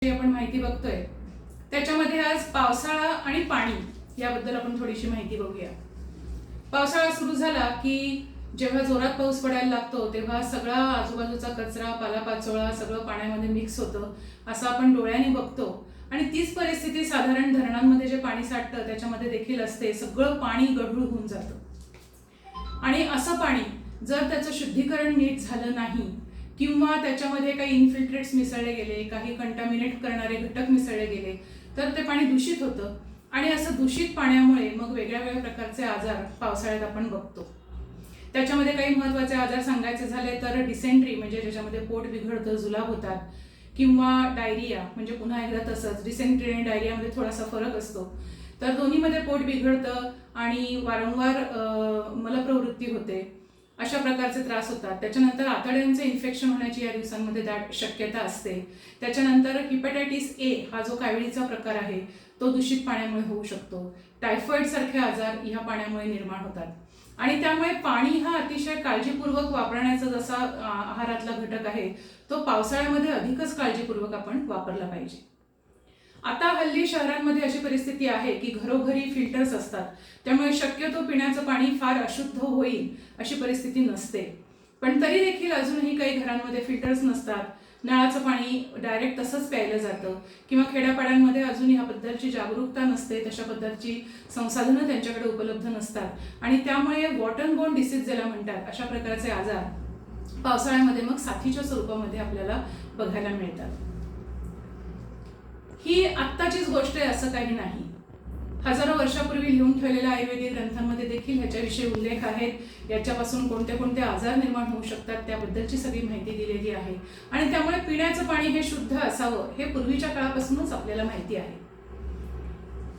आपण माहिती बघतोय त्याच्यामध्ये आज पावसाळा आणि पाणी याबद्दल आपण थोडीशी माहिती बघूया. पावसाळा सुरू झाला की जेव्हा जोरात पाऊस पडायला लागतो तेव्हा सगळा आजूबाजूचा कचरा पालापाचोळा सगळं पाण्यामध्ये मिक्स होतं असं आपण डोळ्यांनी बघतो. आणि तीच परिस्थिती साधारण धरणांमध्ये जे पाणी साठतं त्याच्यामध्ये देखील असते. सगळं पाणी गढूळ होऊन जातं आणि असं पाणी जर त्याचं शुद्धीकरण नीट झालं नाही किंवा त्याच्यामध्ये काही इन्फिल्ट्रेट्स मिसळले गेले, काही कंटामिनेट करणारे घटक मिसळले गेले तर ते पाणी दूषित होतं. आणि असं दूषित पाण्यामुळे मग वेगळ्या वेगळ्या प्रकारचे आजार पावसाळ्यात आपण बघतो. त्याच्यामध्ये काही महत्त्वाचे आजार सांगायचे झाले तर डिसेंट्री म्हणजे ज्याच्यामध्ये पोट बिघडतं, जुलाब होतात, किंवा डायरिया म्हणजे पुन्हा एकदा तसंच डिसेंट्री आणि डायरियामध्ये थोडासा फरक असतो. तर दोन्हीमध्ये पोट बिघडतं आणि वारंवार मलप्रवृत्ती होते, अशा प्रकारचे त्रास होतात. त्याच्यानंतर आतड्यांचे इन्फेक्शन होण्याची या दिवसांमध्ये दाट शक्यता असते. त्याच्यानंतर हिपॅटायटिस ए हा जो काविळीचा प्रकार आहे तो दूषित पाण्यामुळे होऊ शकतो. टायफॉइड सारखे आजार ह्या पाण्यामुळे निर्माण होतात. आणि त्यामुळे पाणी हा अतिशय काळजीपूर्वक वापरण्याचा जसा आहारातला घटक आहे तो पावसाळ्यामध्ये अधिकच काळजीपूर्वक आपण वापरला पाहिजे. आता हल्ली शहरांमध्ये अशी परिस्थिती आहे की घरोघरी फिल्टर्स असतात, त्यामुळे शक्यतो पिण्याचं पाणी फार अशुद्ध होईल अशी परिस्थिती नसते. पण तरी देखील अजूनही काही घरांमध्ये फिल्टर्स नसतात, नळाचं पाणी डायरेक्ट तसंच प्यायलं जातं, किंवा खेड्यापाड्यांमध्ये अजून ह्याबद्दलची जागरूकता नसते, तशा पद्धतीची संसाधनं त्यांच्याकडे उपलब्ध नसतात आणि त्यामुळे वॉटर बोर्न डिसीज ज्याला म्हणतात अशा प्रकारचे आजार पावसाळ्यामध्ये मग साथीच्या स्वरूपामध्ये आपल्याला बघायला मिळतात. ही आत्ताचीच गोष्ट आहे असं काही नाही. हजारो वर्षापूर्वी लिहून ठेवलेल्या आयुर्वेदिक ग्रंथांमध्ये देखील ह्याच्याविषयी उल्लेख आहेत. याच्यापासून कोणते कोणते आजार निर्माण होऊ शकतात त्याबद्दलची सगळी माहिती दिलेली आहे. आणि त्यामुळे पिण्याचं पाणी हे शुद्ध असावं हे पूर्वीच्या काळापासूनच आपल्याला माहिती आहे.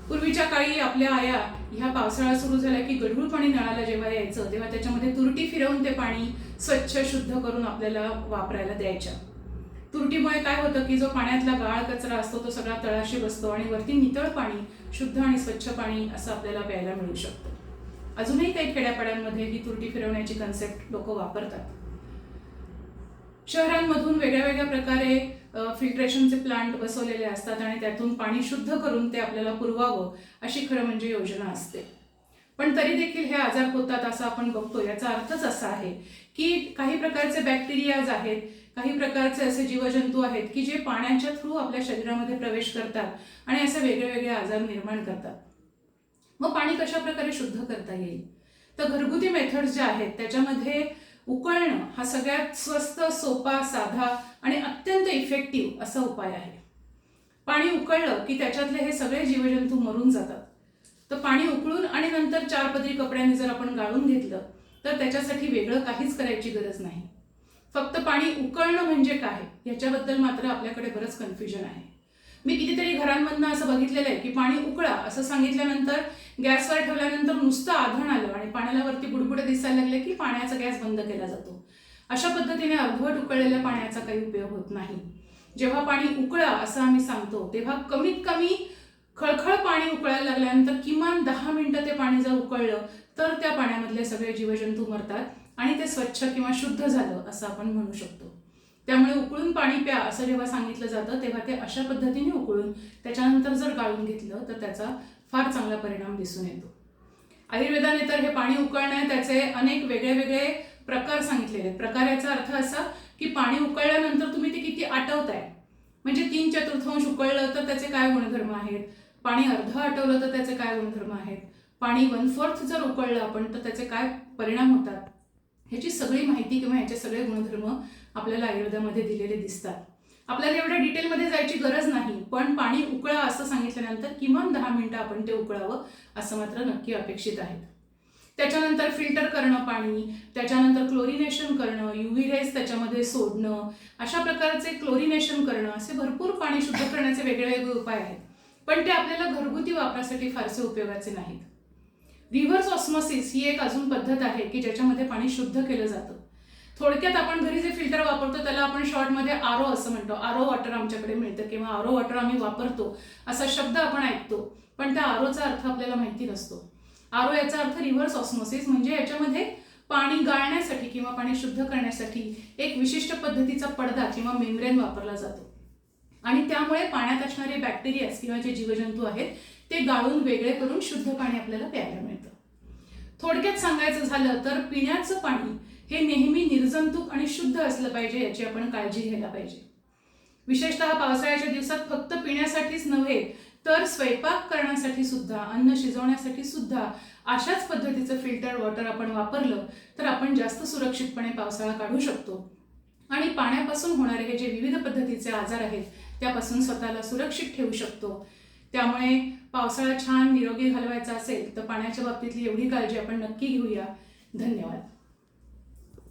पूर्वीच्या काळी आपल्या आया ह्या पावसाळा सुरू झाला की गढूळ पाणी नळाला जेव्हा यायचं तेव्हा त्याच्यामध्ये तुरटी फिरवून ते पाणी स्वच्छ शुद्ध करून आपल्याला वापरायला द्यायच्या. तुरटीमुळे काय होतं की जो पाण्यातला गाळ कचरा असतो तो सगळा तळाशी बसतो आणि वरती नितळ पाणी, शुद्ध आणि स्वच्छ पाणी असं आपल्याला प्यायला मिळू शकतं. अजूनही काही खेड्यापाड्यांमध्ये ही तुरटी फिरवण्याची कन्सेप्ट लोक वापरतात. शहरांमधून वेगळ्या वेगळ्या प्रकारे फिल्ट्रेशनचे प्लांट बसवलेले असतात आणि त्यातून पाणी शुद्ध करून ते आपल्याला पुरवावं अशी खरं म्हणजे योजना असते. पण तरी देखील हे आजार होतात असं आपण बघतो. याचा अर्थच असा आहे की काही प्रकारचे बॅक्टेरियाज आहेत, काही प्रकारचे असे जीवजंतू आहेत की जे पाण्याच्या थ्रू आपल्या शरीरामध्ये प्रवेश करतात आणि असे वेगळे वेगळे आजार निर्माण करतात. मग पाणी कशा प्रकारे शुद्ध करता येईल? तर घरगुती मेथड्स ज्या आहेत त्याच्यामध्ये उकळणं हा सगळ्यात स्वस्त, सोपा, साधा आणि अत्यंत इफेक्टिव्ह असा उपाय आहे. पाणी उकळलं की त्याच्यातले हे सगळे जीवजंतू मरून जातात. तर पाणी उकळून आणि नंतर 4 पदरी कपड्याने जर आपण गाळून घेतलं तर त्याच्यासाठी वेगळं काहीच करायची गरज नाही. फक्त पाणी उकळणं म्हणजे काय याच्याबद्दल मात्र आपल्याकडे बरंच कन्फ्युजन आहे. मी कितीतरी घरांमधनं असं बघितलेलं आहे की पाणी उकळा असं सांगितल्यानंतर गॅसवर ठेवल्यानंतर नुसतं आधण आलं आणि पाण्याला वरती बुडबुडे दिसायला लागले की पाण्याचा गॅस बंद केला जातो. अशा पद्धतीने अर्धवट उकळलेल्या पाण्याचा काही उपयोग होत नाही. जेव्हा पाणी उकळा असं आम्ही सांगतो तेव्हा कमीत कमी खळखळ पाणी उकळायला लागल्यानंतर किमान 10 मिनिटं ते पाणी जर उकळलं तर त्या पाण्यामधले सगळे जीवजंतू मरतात आणि ते स्वच्छ किंवा शुद्ध झालं असं आपण म्हणू शकतो. त्यामुळे उकळून पाणी प्या असं जेव्हा सांगितलं जातं तेव्हा ते अशा पद्धतीने उकळून त्याच्यानंतर जर गाळून घेतलं तर त्याचा फार चांगला परिणाम दिसून येतो. आयुर्वेदाने तर हे पाणी उकळणं त्याचे अनेक वेगळे वेगळे प्रकार सांगितलेले आहेत. प्रकार याचा अर्थ असा की पाणी उकळल्यानंतर तुम्ही ते किती आटवताय, म्हणजे 3/4 उकळलं तर त्याचे काय गुणधर्म आहेत, पाणी अर्ध आटवलं तर त्याचे काय गुणधर्म आहेत, पाणी 1/4 जर उकळलं आपण तर त्याचे काय परिणाम होतात, ह्याची सगळी माहिती किंवा ह्याचे सगळे गुणधर्म आपल्याला आयुर्वेदामध्ये दिलेले दिसतात. आपल्याला एवढ्या डिटेलमध्ये जायची गरज नाही, पण पाणी उकळा असं सांगितल्यानंतर किमान 10 मिनिटं आपण ते उकळावं असं मात्र नक्की अपेक्षित आहे. त्याच्यानंतर फिल्टर करणं पाणी, त्याच्यानंतर क्लोरिनेशन करणं, UV रेज त्याच्यामध्ये सोडणं, अशा प्रकारचे क्लोरिनेशन करणं, असे भरपूर पाणी शुद्ध करण्याचे वेगळे वेगळे उपाय आहेत. पण ते आपल्याला घरगुती वापरासाठी फारसे उपयोगाचे नाहीत. रिव्हर्स ऑस्मोसिस ही एक अजून पद्धत आहे की ज्याच्यामध्ये पाणी शुद्ध केलं जातं. थोडक्यात आपण घरी जे फिल्टर वापरतो त्याला आपण शॉर्टमध्ये आरो असं म्हणतो. आरो वॉटर आमच्याकडे मिळतं किंवा आरो वॉटर आम्ही वापरतो असा शब्द आपण ऐकतो, पण त्या आरोचा अर्थ आपल्याला माहिती नसतो. आरो याचा अर्थ रिव्हर्स ऑस्मोसिस म्हणजे याच्यामध्ये पाणी गाळण्यासाठी किंवा पाणी शुद्ध करण्यासाठी एक विशिष्ट पद्धतीचा पडदा किंवा मेम्ब्रेन वापरला जातो. आणि त्यामुळे पाण्यात असणारे बॅक्टेरियाज किंवा जे जीवजंतू आहेत ते गाळून वेगळे करून शुद्ध पाणी आपल्याला प्यायला मिळतं. थोडक्यात सांगायचं झालं तर पिण्याचं पाणी हे नेहमी निर्जंतुक आणि शुद्ध असलं पाहिजे, याची आपण काळजी घ्यायला पाहिजे. विशेषतः पावसाळ्याच्या दिवसात फक्त पिण्यासाठीच नव्हे तर स्वयंपाक करण्यासाठी सुद्धा, अन्न शिजवण्यासाठी सुद्धा अशाच पद्धतीचं फिल्टर वॉटर आपण वापरलं तर आपण जास्त सुरक्षितपणे पावसाळा काढू शकतो आणि पाण्यापासून होणारे हे जे विविध पद्धतीचे आजार आहेत त्यापासून स्वतःला सुरक्षित ठेवू शकतो. त्यामुळे पावसाळा छान निरोगी घालवायचा असेल तर पाण्याच्या बाबतीतली एवढी काळजी आपण नक्की घेऊया. धन्यवाद.